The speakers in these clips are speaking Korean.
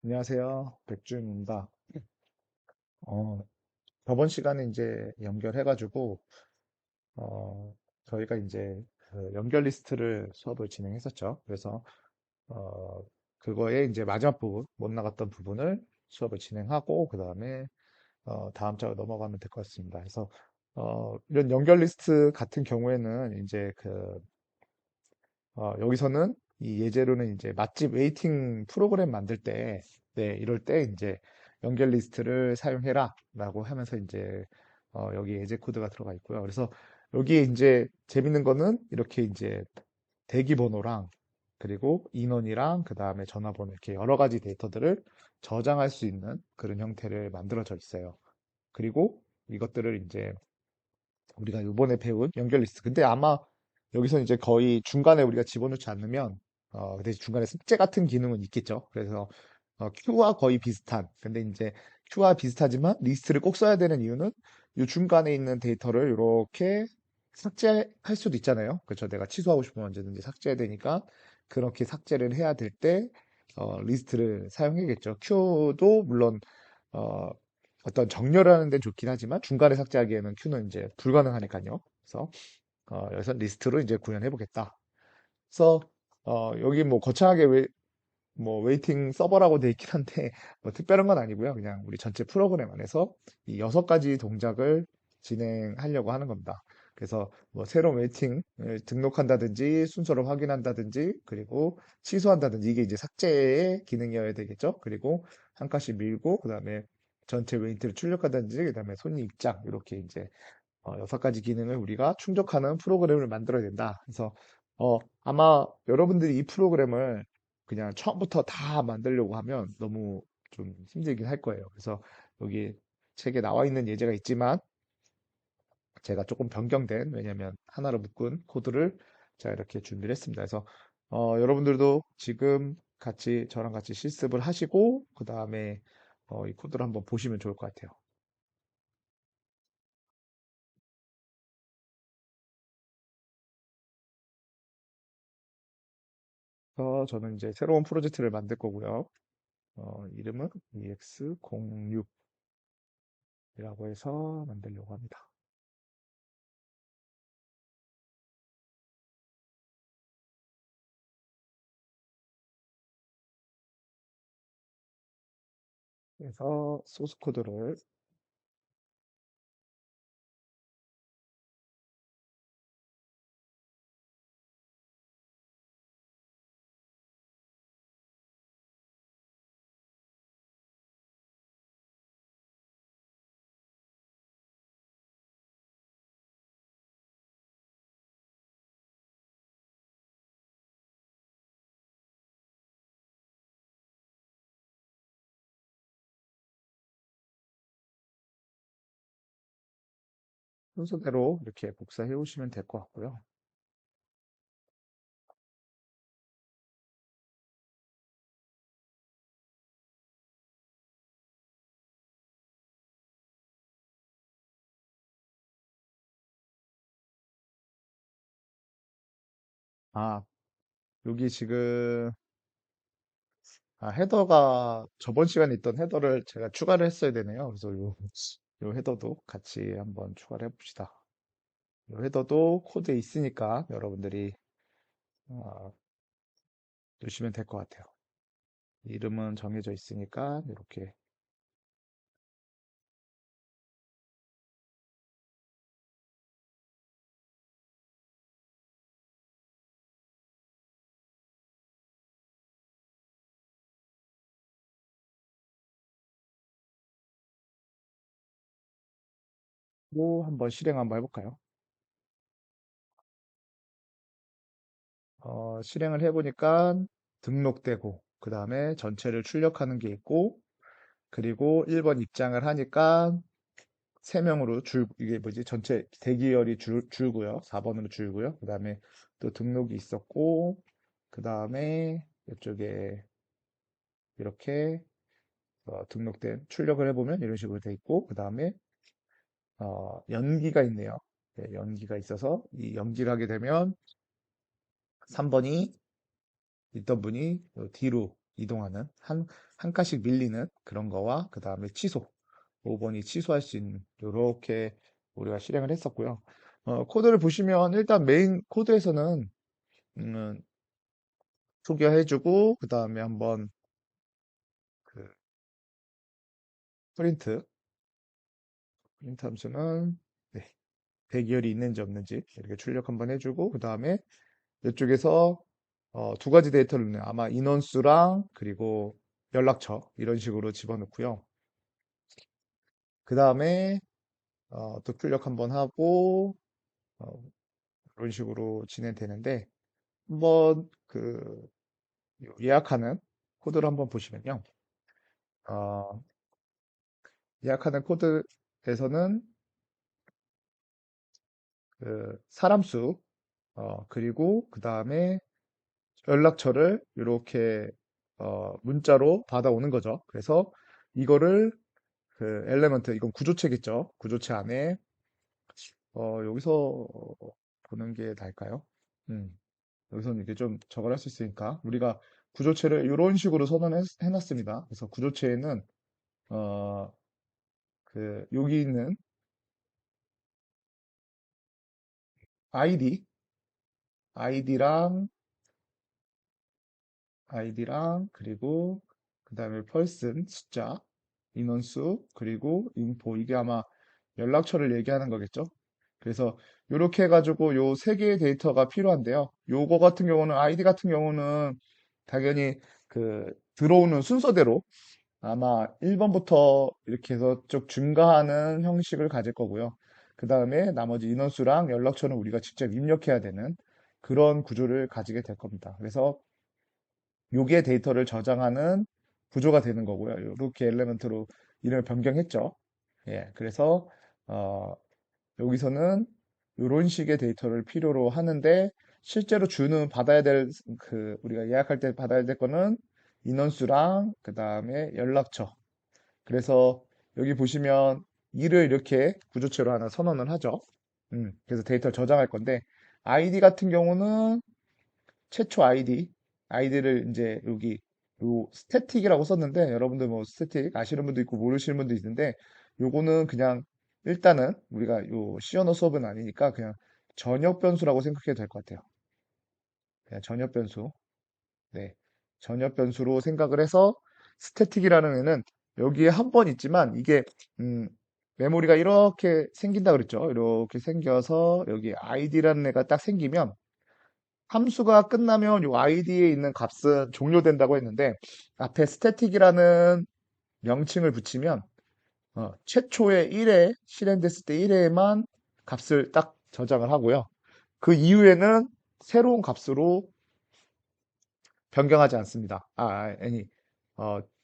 안녕하세요. 백준입니다. 어, 저번 시간에 이제 연결해가지고, 어, 저희가 이제 그 연결 리스트를 수업을 진행했었죠. 그래서, 어, 그거에 이제 마지막 부분, 못 나갔던 부분을 수업을 진행하고, 그 다음에, 다음 장으로 넘어가면 될 것 같습니다. 그래서, 이런 연결 리스트 같은 경우에는 이제 여기서는 이 예제로는 이제 맛집 웨이팅 프로그램 만들 때, 네, 이럴 때 이제 연결 리스트를 사용해라 라고 하면서 이제 여기 예제 코드가 들어가 있고요. 그래서 여기에 이제 재밌는 거는 이렇게 이제 대기 번호랑 그리고 인원이랑 그 다음에 전화번호 이렇게 여러 가지 데이터들을 저장할 수 있는 그런 형태를 만들어져 있어요. 그리고 이것들을 이제 우리가 이번에 배운 연결 리스트. 근데 아마 여기서 이제 거의 중간에 우리가 집어넣지 않으면, 대신 중간에 습제 같은 기능은 있겠죠. 그래서, Q와 거의 비슷한. 근데 이제 Q와 비슷하지만 리스트를 꼭 써야 되는 이유는 이 중간에 있는 데이터를 이렇게 삭제할 수도 있잖아요. 그렇죠. 내가 취소하고 싶으면 언제든지 삭제해야 되니까 그렇게 삭제를 해야 될 때, 리스트를 사용해야겠죠. Q도 물론 어, 어떤 정렬하는 데는 좋긴 하지만 중간에 삭제하기에는 Q는 이제 불가능하니까요. 그래서 여기서 리스트로 이제 구현해 보겠다. 그래서 여기 뭐 거창하게 뭐 웨이팅 서버라고 돼 있긴 한데 뭐 특별한 건 아니고요. 그냥 우리 전체 프로그램 안에서 이 6가지 동작을 진행하려고 하는 겁니다. 그래서 뭐 새로운 웨이팅을 등록한다든지 순서를 확인한다든지 그리고 취소한다든지 이게 이제 삭제의 기능이어야 되겠죠. 그리고 한 칸씩 밀고 그다음에 전체 웨이트를 출력한다든지 그다음에 손님 입장 이렇게 이제 6가지 기능을 우리가 충족하는 프로그램을 만들어야 된다. 그래서 아마 여러분들이 이 프로그램을 그냥 처음부터 다 만들려고 하면 너무 좀 힘들긴 할 거예요. 그래서 여기 책에 나와 있는 예제가 있지만 제가 조금 변경된, 왜냐면 하나로 묶은 코드를 제가 이렇게 준비를 했습니다. 그래서 여러분들도 지금 저랑 같이 실습을 하시고 그 다음에 이 코드를 한번 보시면 좋을 것 같아요. 그래서 저는 이제 새로운 프로젝트를 만들 거고요. 이름은 EX06이라고 해서 만들려고 합니다. 그래서 소스 코드를 순서대로 이렇게 복사해 오시면 될 것 같고요. 아, 여기 지금 헤더가 저번 시간에 있던 헤더를 제가 추가를 했어야 되네요. 그래서 요 헤더도 같이 한번 추가를 해봅시다. 요 헤더도 코드에 있으니까 여러분들이 어, 넣으시면 될 것 같아요. 이름은 정해져 있으니까 이렇게 또 한번 실행 한번 해볼까요? 실행을 해보니까 등록되고, 그 다음에 전체를 출력하는 게 있고, 그리고 1번 입장을 하니까 3명으로 이게 뭐지? 전체 대기열이 줄고요. 4번으로 줄고요. 그 다음에 또 등록이 있었고, 그 다음에 이쪽에 이렇게 등록된 출력을 해보면 이런 식으로 돼 있고, 그 다음에 연기가 있네요. 네, 연기가 있어서 이 연기를 하게 되면 3번이 있던 분이 뒤로 이동하는 한 칸씩 밀리는 그런 거와 그 다음에 취소 5번이 취소할 수 있는 요렇게 우리가 실행을 했었고요. 코드를 보시면 일단 메인 코드에서는 음, 소개해주고 그 다음에 한번 그 프린트 함수는 네, 대기열이 있는지 없는지 이렇게 출력 한번 해주고 그 다음에 이쪽에서 두 가지 데이터를 넣어요. 아마 인원수랑 그리고 연락처 이런 식으로 집어넣고요. 그 다음에 또 출력 한번 하고 어, 이런 식으로 진행되는데 한번 그 예약하는 코드를 한번 보시면요. 어, 예약하는 코드에서는 그 사람 수 그리고 그 다음에 연락처를 이렇게 문자로 받아오는 거죠. 그래서 이거를 그 엘레먼트 이건 구조체겠죠. 구조체 안에 여기서 보는 게 나을까요? 음, 여기서는 이게 좀 적을 할 수 있으니까 우리가 구조체를 이런 식으로 선언해놨습니다. 그래서 구조체에는 어, 그 여기 있는 아이디, 아이디랑 아이디랑 그리고 그 다음에 person 숫자, 인원수 그리고 인포 이게 아마 연락처를 얘기하는 거겠죠. 그래서 이렇게 해가지고 요 세 개의 데이터가 필요한데요. 요거 같은 경우는 아이디 같은 경우는 당연히 그 들어오는 순서대로 아마 1번부터 이렇게 해서 쭉 증가하는 형식을 가질 거고요. 그 다음에 나머지 인원수랑 연락처는 우리가 직접 입력해야 되는 그런 구조를 가지게 될 겁니다. 그래서 요게 데이터를 저장하는 구조가 되는 거고요. 이렇게 엘리멘트로 이름을 변경했죠. 예, 그래서 어, 여기서는 이런 식의 데이터를 필요로 하는데 실제로 주는 받아야 될 그 우리가 예약할 때 받아야 될 거는 인원수랑 그 다음에 연락처. 그래서 여기 보시면 이를 이렇게 구조체로 하나 선언을 하죠. 그래서 데이터를 저장할 건데 아이디 같은 경우는 최초 아이디를 이제 여기 요 스태틱이라고 썼는데 여러분들 뭐 스태틱 아시는 분도 있고 모르시는 분도 있는데 요거는 그냥 일단은 우리가 요 시언어 수업은 아니니까 그냥 전역 변수라고 생각해도 될 것 같아요. 그냥 전역 변수. 네. 전역 변수로 생각을 해서 스태틱이라는 애는 여기에 한 번 있지만 이게 음, 메모리가 이렇게 생긴다 그랬죠. 이렇게 생겨서 여기 아이디라는 애가 딱 생기면 함수가 끝나면 요 아이디에 있는 값은 종료된다고 했는데 앞에 스태틱이라는 명칭을 붙이면 최초의 1회 실행됐을 때 1회에만 값을 딱 저장을 하고요. 그 이후에는 새로운 값으로 변경하지 않습니다. 아니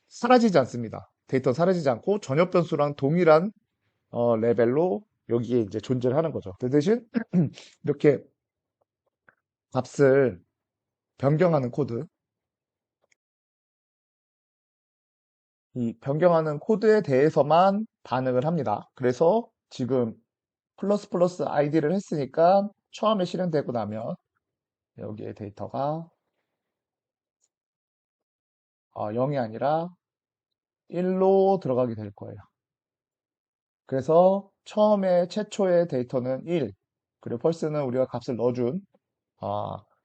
사라지지 않습니다. 데이터 사라지지 않고 전역 변수랑 동일한 레벨로 여기에 이제 존재를 하는 거죠. 그 대신 이렇게 값을 변경하는 코드 이 변경하는 코드에 대해서만 반응을 합니다. 그래서 지금 플러스 플러스 아이디를 했으니까 처음에 실행되고 나면 여기에 데이터가 0이 아니라 1로 들어가게 될 거예요. 그래서 처음에 최초의 데이터는 1, 그리고 펄스는 우리가 값을 넣어준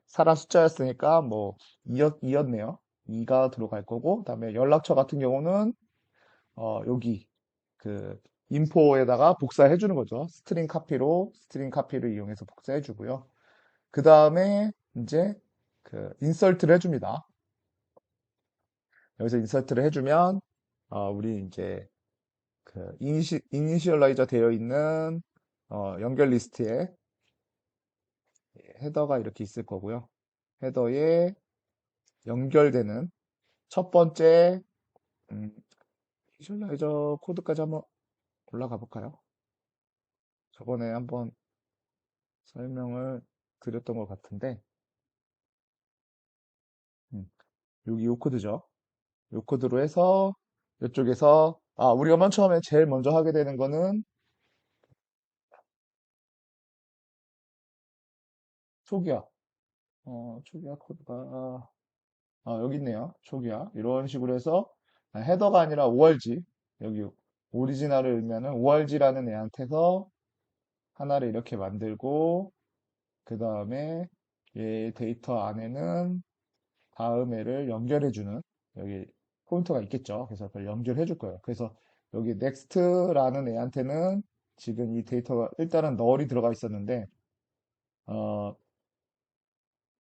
사람 숫자였으니까 뭐 2였네요. 2가 들어갈 거고, 그다음에 연락처 같은 경우는 여기 그 인포에다가 복사해 주는 거죠. 스트링 카피를 이용해서 복사해 주고요. 그 다음에 이제 그 인설트를 해줍니다. 여기서 인설트를 해주면 우리 이제 그 이니시얼라이저 되어 있는 연결 리스트에 헤더가 이렇게 있을 거고요. 헤더에 연결되는 첫 번째 이니시얼라이저 코드까지 한번 올라가 볼까요? 저번에 한번 설명을 드렸던 것 같은데 음, 여기 요 코드죠. 요 코드로 해서 이쪽에서 우리가 맨 처음에 제일 먼저 하게 되는 거는 초기화 초기화 코드가 여기 있네요. 초기화. 이런 식으로 해서 헤더가 아니라 ORG. 여기 오리지널을 넣으면은 ORG라는 애한테서 하나를 이렇게 만들고 그 다음에 얘 데이터 안에는 다음 애를 연결해주는 여기 포인터가 있겠죠. 그래서 그걸 연결해 줄 거예요. 그래서 여기 next라는 애한테는 지금 이 데이터가 일단은 널이 들어가 있었는데 어,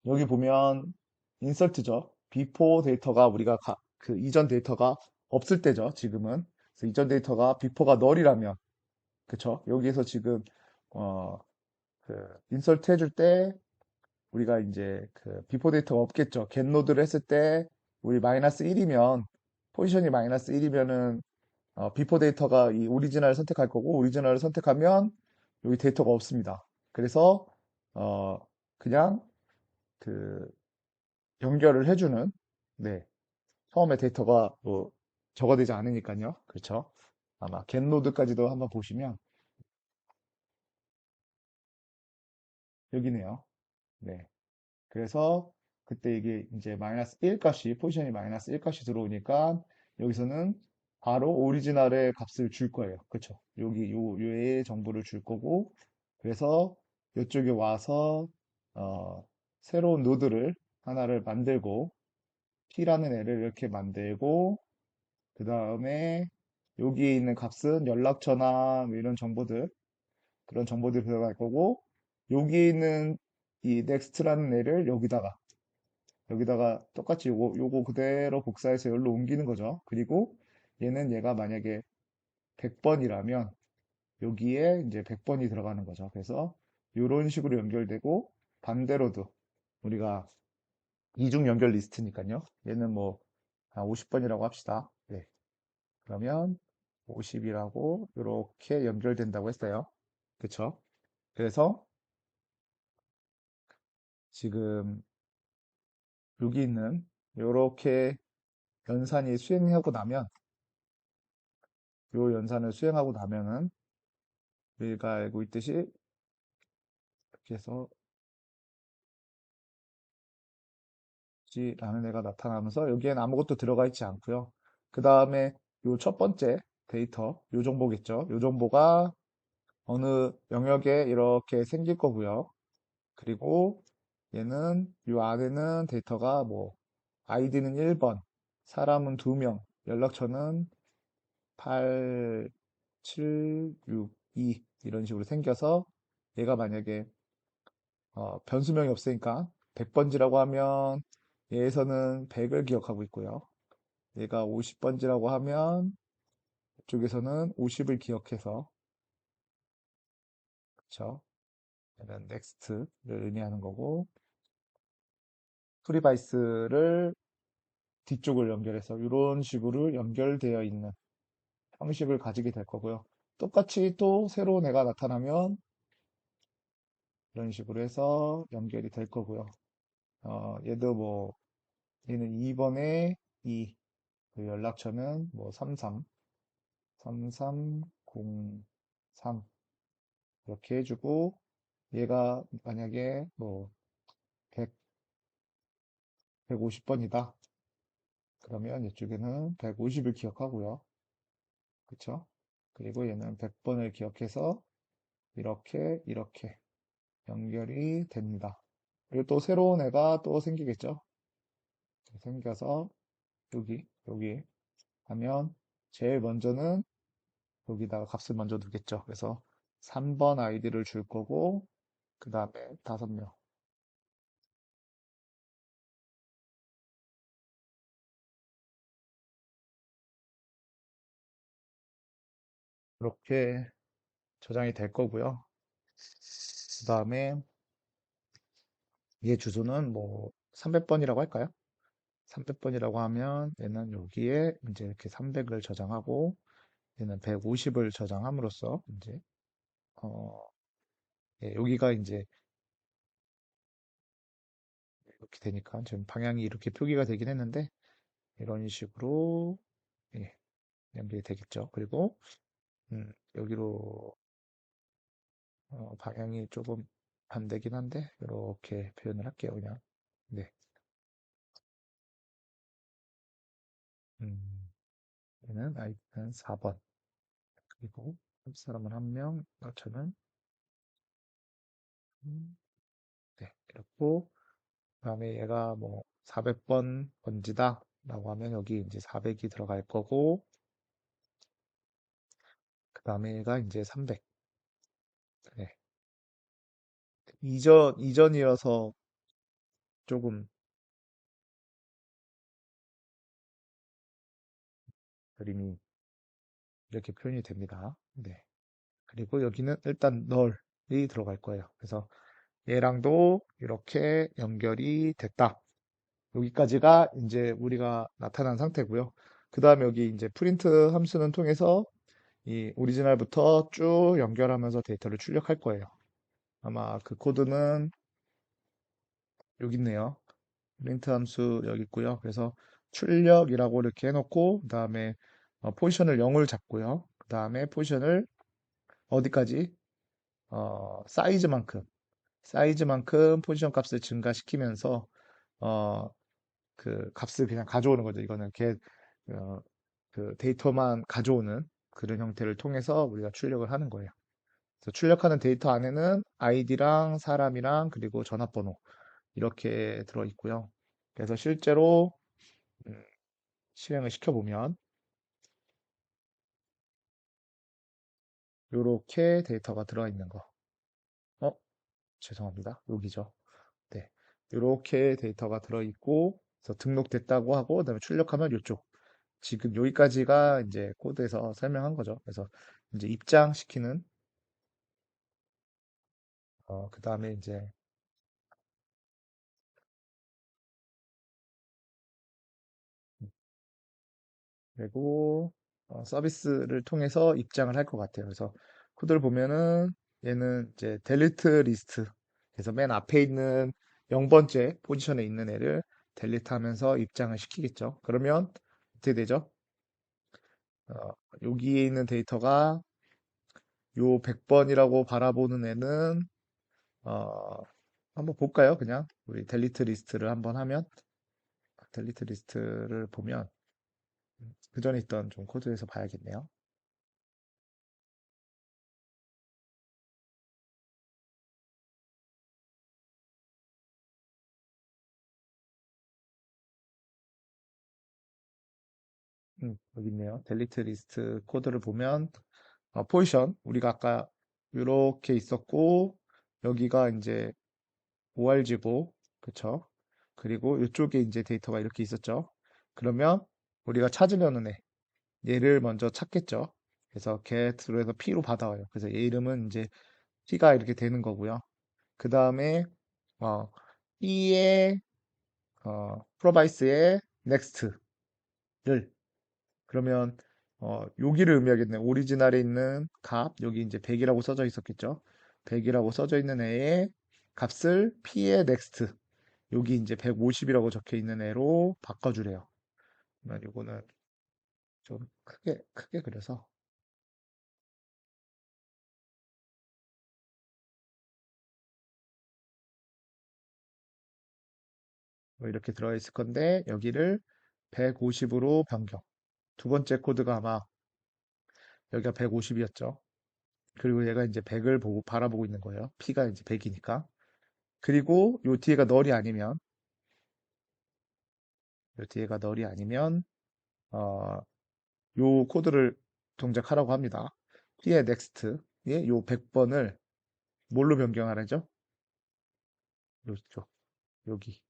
여기 보면 인설트죠. before 데이터가 우리가 그 이전 데이터가 없을 때죠. 지금은. 그래서 이전 데이터가 before가 널이라면 그쵸? 여기에서 지금 어, 그 인설트 해줄 때 우리가 이제 그 비포 데이터가 없겠죠. 겟 노드를 했을 때 우리 마이너스 1이면 포지션이 마이너스 1이면은 비포 데이터가 이 오리지널을 선택할 거고 오리지널을 선택하면 여기 데이터가 없습니다. 그래서 어 그냥 그 연결을 해주는 네 처음에 데이터가 뭐 적어되지 않으니까요. 그렇죠? 아마 겟 노드까지도 한번 보시면 여기네요. 네. 그래서 그때 이게 이제 마이너스 1 값이 포지션이 마이너스 1 값이 들어오니까 여기서는 바로 오리지널의 값을 줄 거예요. 그쵸? 여기 요의 정보를 줄 거고 그래서 이쪽에 와서 어, 새로운 노드를 하나를 만들고 P라는 애를 이렇게 만들고 그 다음에 여기에 있는 값은 연락처나 뭐 이런 정보들 그런 정보들이 들어갈 거고 여기에 있는 이 next라는 애를 여기다가 똑같이 요거 그대로 복사해서 여기로 옮기는 거죠. 그리고 얘가 만약에 100번이라면 여기에 이제 100번이 들어가는 거죠. 그래서 이런 식으로 연결되고 반대로도 우리가 이중 연결 리스트니까요. 얘는 뭐 50번이라고 합시다. 네. 그러면 50이라고 이렇게 연결된다고 했어요. 그쵸? 그래서 지금 여기 있는 이렇게 연산이 수행하고 나면 요 연산을 수행하고 나면은 우리가 알고 있듯이 이렇게 해서 G라는 애가 나타나면서 여기엔 아무것도 들어가 있지 않고요. 그 다음에 요 첫 번째 데이터, 요 정보겠죠. 요 정보가 어느 영역에 이렇게 생길 거고요. 그리고 얘는 요 안에는 데이터가 뭐 아이디는 1번, 사람은 2명, 연락처는 8, 7, 6, 2 이런 식으로 생겨서 얘가 만약에 변수명이 없으니까 100번지라고 하면 얘에서는 100을 기억하고 있고요. 얘가 50번지라고 하면 이쪽에서는 50을 기억해서 그쵸? 얘는 next를 의미하는 거고 프리바이스를 뒤쪽을 연결해서 이런 식으로 연결되어 있는 형식을 가지게 될 거고요. 똑같이 또 새로운 애가 나타나면 이런 식으로 해서 연결이 될 거고요. 얘도 뭐 얘는 2번에 2, 그 연락처는 뭐 3303 이렇게 해주고 얘가 만약에 뭐 100, 150번이다. 그러면 이쪽에는 150을 기억하고요. 그쵸? 그리고 얘는 100번을 기억해서 이렇게 연결이 됩니다. 그리고 또 새로운 애가 또 생기겠죠? 생겨서 여기 하면 제일 먼저는 여기다가 값을 먼저 두겠죠. 그래서 3번 아이디를 줄 거고 그 다음에 5명 이렇게 저장이 될 거고요. 그 다음에 얘 주소는 뭐 300번이라고 할까요? 300번이라고 하면 얘는 여기에 이제 이렇게 300을 저장하고 얘는 150을 저장함으로써 이제 어, 예, 여기가 이제 이렇게 되니까 지금 방향이 이렇게 표기가 되긴 했는데 이런 식으로 예, 연결이 되겠죠. 그리고 여기로 방향이 조금 반대긴 한데 이렇게 표현을 할게요. 그냥 네. 음, 얘는 아이는 4번. 그리고 옆 사람은 한 명, 저는 네, 그렇고 그다음에 얘가 뭐 400번 번지다 라고 하면 여기 이제 400이 들어갈 거고 그다음에 얘가 이제 300. 네. 이전이어서 조금 그림이 이렇게 표현이 됩니다. 네. 그리고 여기는 일단 널이 들어갈 거예요. 그래서 얘랑도 이렇게 연결이 됐다. 여기까지가 이제 우리가 나타난 상태고요. 그 다음에 여기 이제 프린트 함수는 통해서 이 오리지널부터 쭉 연결하면서 데이터를 출력할 거예요. 아마 그 코드는 여기 있네요. 프린트 함수 여기 있고요. 그래서 출력이라고 이렇게 해놓고 그 다음에 포지션을 0을 잡고요. 그 다음에 포지션을 어디까지? 사이즈만큼 포지션 값을 증가시키면서 어, 그 값을 그냥 가져오는 거죠. 이거는 어, 그 데이터만 가져오는 그런 형태를 통해서 우리가 출력을 하는 거예요. 그래서 출력하는 데이터 안에는 아이디랑 사람이랑 그리고 전화번호 이렇게 들어 있고요. 그래서 실제로 음, 실행을 시켜보면 이렇게 데이터가 들어있는 거. 어, 죄송합니다. 여기죠. 네. 이렇게 데이터가 들어있고, 그래서 등록됐다고 하고, 그다음에 출력하면 이쪽. 지금 여기까지가 이제 코드에서 설명한 거죠. 그래서 이제 입장시키는, 그 다음에 이제, 그리고 서비스를 통해서 입장을 할 것 같아요. 그래서 코드를 보면은 얘는 이제 델리트 리스트. 그래서 맨 앞에 있는 0번째 포지션에 있는 애를 델리트 하면서 입장을 시키겠죠. 그러면 어떻게 되죠? 어, 여기에 있는 데이터가 요 100번이라고 바라보는 애는 어, 한번 볼까요? 그냥 우리 델리트 리스트를 한번 하면 델리트 리스트를 보면 그 전에 있던 좀 코드에서 봐야겠네요. 여기 있네요. 델리트 리스트 코드를 보면 포지션 우리가 아까 이렇게 있었고 여기가 이제 org고 그쵸? 그리고 이쪽에 이제 데이터가 이렇게 있었죠. 그러면 우리가 찾으려는 애 얘를 먼저 찾겠죠. 그래서 get로 해서 p로 받아와요. 그래서 얘 이름은 이제 p가 이렇게 되는 거고요. 그 다음에 어, p의 provise의 next를 그러면 여기를 의미하겠네. 오리지널에 있는 값 여기 이제 100이라고 써져 있었겠죠. 100이라고 써져 있는 애의 값을 p의 next 여기 이제 150이라고 적혀 있는 애로 바꿔주래요. 그러면 이거는 좀 크게 그려서 뭐 이렇게 들어가 있을 건데 여기를 150으로 변경. 두 번째 코드가 아마 여기가 150이었죠. 그리고 얘가 이제 100을 보고 바라보고 있는 거예요. P가 이제 100이니까. 그리고 요 뒤에가 널이 아니면 어, 요 코드를 동작하라고 합니다. P의 next에 요 100번을 뭘로 변경하라죠? 요쪽 여기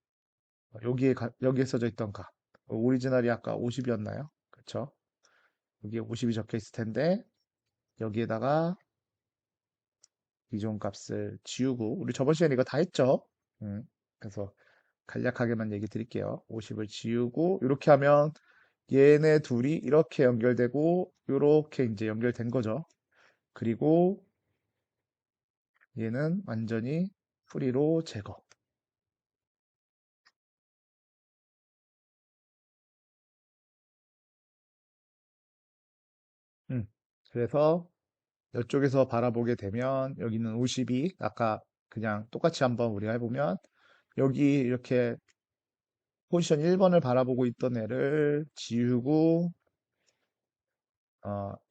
여기에 써져 있던 값. 오리지널이 아까 50이었나요? 그렇죠? 여기에 50이 적혀 있을 텐데 여기에다가 기존 값을 지우고 우리 저번 시간에 이거 다 했죠? 그래서 간략하게만 얘기 드릴게요. 50을 지우고 이렇게 하면 얘네 둘이 이렇게 연결되고 이렇게 이제 연결된 거죠. 그리고 얘는 완전히 프리로 제거. 음. 그래서 이쪽에서 바라보게 되면 여기는 50이 아까 그냥 똑같이 한번 우리가 해보면 여기 이렇게 포지션 1번을 바라보고 있던 애를 지우고,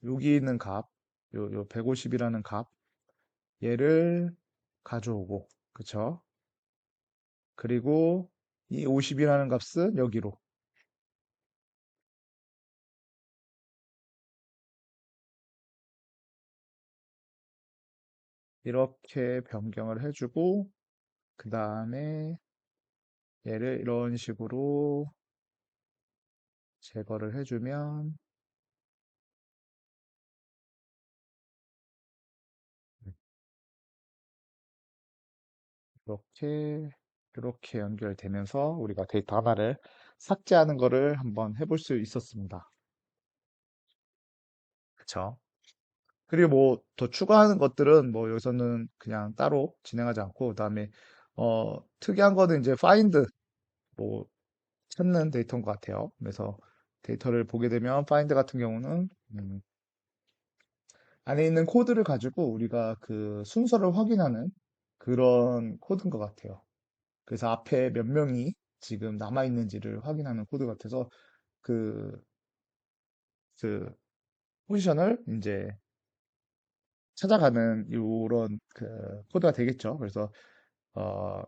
여기 있는 값, 요 150이라는 값, 얘를 가져오고, 그쵸? 그리고 이 50이라는 값은 여기로 이렇게 변경을 해주고, 그 다음에 얘를 이런 식으로 제거를 해주면, 이렇게, 이렇게 연결되면서 우리가 데이터 하나를 삭제하는 거를 한번 해볼 수 있었습니다. 그쵸? 그리고 뭐 더 추가하는 것들은 뭐 여기서는 그냥 따로 진행하지 않고, 그다음에 특이한 거는 이제 find 뭐 찾는 데이터인 것 같아요. 그래서 데이터를 보게 되면 find 같은 경우는 안에 있는 코드를 가지고 우리가 그 순서를 확인하는 그런 코드인 것 같아요. 그래서 앞에 몇 명이 지금 남아 있는지를 확인하는 코드 같아서 그, 그 포지션을 이제 찾아가는 이런 그 코드가 되겠죠. 그래서 어,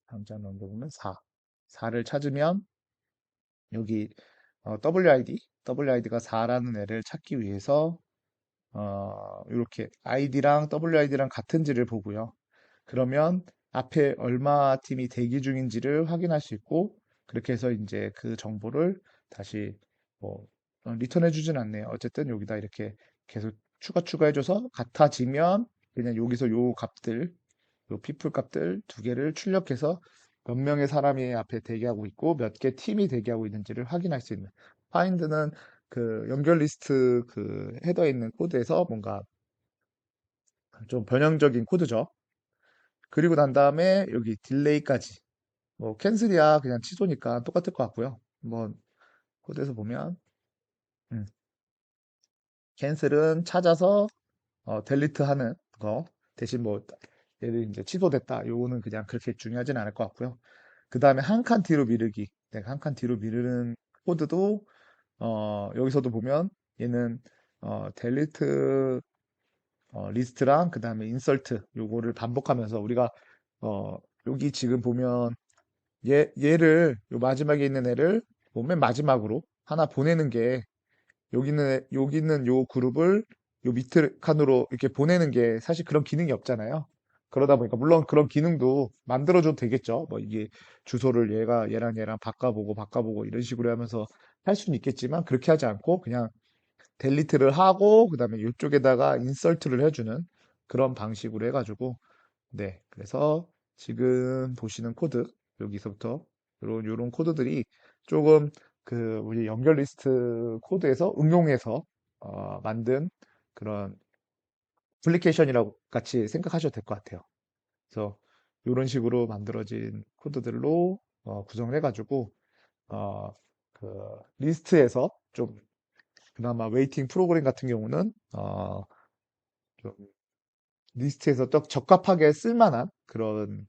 다음 장 넘겨 보면 4. 4를 찾으면 여기 WID가 4라는 애를 찾기 위해서 이렇게 ID랑 WID랑 같은지를 보고요. 그러면 앞에 얼마 팀이 대기 중인지를 확인할 수 있고, 그렇게 해서 이제 그 정보를 다시 뭐 리턴해 주진 않네요. 어쨌든 여기다 이렇게 계속 추가해줘서 같아지면 그냥 여기서 요 값들, 요 people 값들 두 개를 출력해서 몇 명의 사람이 앞에 대기하고 있고 몇 개 팀이 대기하고 있는지를 확인할 수 있는. find는 그 연결 리스트 그 헤더에 있는 코드에서 뭔가 좀 변형적인 코드죠. 그리고 난 다음에 여기 딜레이까지. 뭐 캔슬이야 그냥 취소니까 똑같을 것 같고요. 한번 코드에서 보면 음, 캔슬은 찾아서 델리트 하는 거 대신 뭐 얘를 이제 취소됐다. 요거는 그냥 그렇게 중요하진 않을 것 같고요. 그 다음에 한 칸 뒤로 미루기. 내가 한 칸 뒤로 미루는 코드도 여기서도 보면 얘는 델리트 리스트랑 그 다음에 인설트 요거를 반복하면서 우리가 어, 여기 지금 보면 얘를 요 마지막에 있는 애를 맨 마지막으로 하나 보내는 게 여기 있는 요 그룹을 요 밑에 칸으로 이렇게 보내는 게 사실 그런 기능이 없잖아요. 그러다 보니까 물론 그런 기능도 만들어줘도 되겠죠. 뭐 이게 주소를 얘랑 얘랑 바꿔보고 이런 식으로 하면서 할 수는 있겠지만 그렇게 하지 않고 그냥 델리트를 하고 그다음에 이쪽에다가 인설트를 해주는 그런 방식으로 해가지고 네, 그래서 지금 보시는 코드, 여기서부터 요런 코드들이 조금 그 우리 연결 리스트 코드에서 응용해서 만든 그런 애플리케이션이라고 같이 생각하셔도 될 것 같아요. 그래서 이런 식으로 만들어진 코드들로 구성을 해가지고 어, 그 리스트에서 좀 그나마 웨이팅 프로그램 같은 경우는 좀 리스트에서 또 적합하게 쓸만한 그런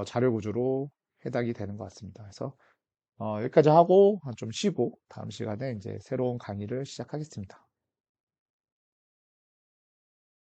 자료 구조로 해당이 되는 것 같습니다. 그래서 여기까지 하고 좀 쉬고 다음 시간에 이제 새로운 강의를 시작하겠습니다.